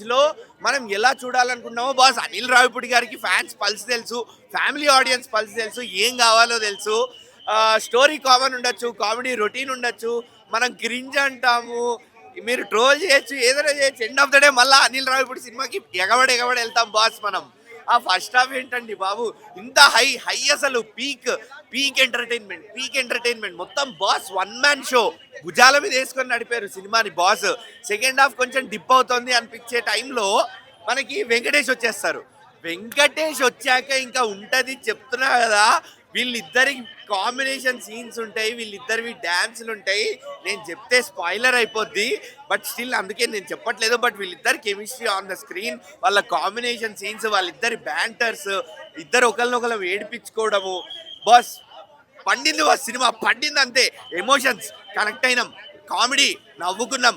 లో మనం ఎలా చూడాలనుకున్నామో బాస్ అనిల్ రావిపూడి గారికి ఫ్యాన్స్ పల్స్ తెలుసు, ఫ్యామిలీ ఆడియన్స్ పల్స్ తెలుసు, ఏం కావాలో తెలుసు. స్టోరీ కామన్ ఉండొచ్చు, కామెడీ రొటీన్ ఉండొచ్చు, మనం క్రింజ్ అంటాము, మీరు ట్రోల్ చేయొచ్చు, ఏదైనా చేయొచ్చు. ఎండ్ ఆఫ్ ద డే మళ్ళీ అనిల్ రావిపూడి సినిమాకి ఎగబడి ఎగబడి వెళ్తాం బాస్ మనం. ఆ ఫస్ట్ హాఫ్ ఏంటండి బాబు, ఇంత హై హై అసలు పీక్ పీక్ ఎంటర్టైన్మెంట్ మొత్తం బాస్ వన్ మ్యాన్ షో. భుజాల మీద వేసుకొని నడిపారు సినిమాని బాస్. సెకండ్ హాఫ్ కొంచెం డిప్ అవుతుంది అనిపించే టైంలో మనకి వెంకటేష్ వచ్చేస్తారు. వెంకటేష్ వచ్చాక ఇంకా ఉంటది చెప్తున్నా కదా. వీళ్ళిద్దరి కాంబినేషన్ సీన్స్ ఉంటాయి, వీళ్ళిద్దరివి డ్యాన్స్లు ఉంటాయి. నేను చెప్తే స్పాయిలర్ అయిపోద్ది, బట్ స్టిల్ అందుకే నేను చెప్పట్లేదు. బట్ వీళ్ళిద్దరి కెమిస్ట్రీ ఆన్ ద స్క్రీన్, వాళ్ళ కాంబినేషన్ సీన్స్, వాళ్ళిద్దరి బ్యాంటర్స్, ఇద్దరు ఒకరినొకరు ఏడిపించుకోవడము. బాస్ పండింది, బాస్ సినిమా పండింది అంతే. ఎమోషన్స్ కనెక్ట్ అయినాం, కామెడీ నవ్వుకున్నాం,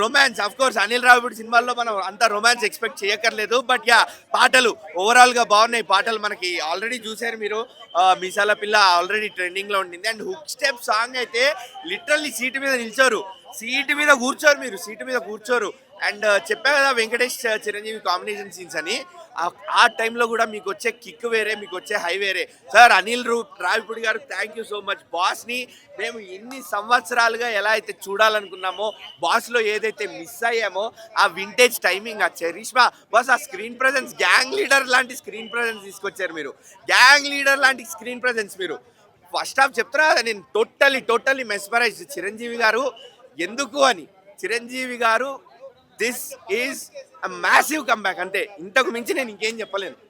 romance. Of course Anil Ravipudi సినిమాల్లో మనం అంత రొమాన్స్ ఎక్స్పెక్ట్ చేయక్కర్లేదు, బట్ యా పాటలు ఓవరాల్ గా బాగున్నాయి. పాటలు మనకి ఆల్రెడీ చూసారు మీరు. మిసాల పిల్ల ఆల్రెడీ ట్రెండింగ్ లో ఉండింది. అండ్ హుక్ స్టెప్ సాంగ్ అయితే లిటరల్లీ సీటు మీద నిల్చోరు, సీటు మీద కూర్చోరు, మీరు సీటు మీద కూర్చోరు. అండ్ చెప్పా కదా వెంకటేష్ చిరంజీవి కాంబినేషన్ సీన్స్ అని. ఆ టైంలో కూడా మీకు వచ్చే కిక్ వేరే, మీకు వచ్చే హై వేరే. సార్ అనిల్ రావిపూడి గారు థ్యాంక్ యూ సో మచ్. బాస్ని మేము ఇన్ని సంవత్సరాలుగా ఎలా అయితే చూడాలనుకున్నామో, బాస్లో ఏదైతే మిస్ అయ్యామో ఆ వింటేజ్ టైమింగ్, ఆ చరిష్మా, బాస్ ఆ స్క్రీన్ ప్రజెన్స్, గ్యాంగ్ లీడర్ లాంటి స్క్రీన్ ప్రజెన్స్ తీసుకొచ్చారు మీరు. గ్యాంగ్ లీడర్ లాంటి స్క్రీన్ ప్రజెన్స్ మీరు. ఫస్ట్ హాఫ్ చెప్తున్నా కదా, నేను టోటల్లీ మెస్మరైజ్ చిరంజీవి గారు. ఎందుకు అని, చిరంజీవి గారు this is a massive comeback. అంతే, ఇంతకు మించి నేను ఇంకేం చెప్పలేను.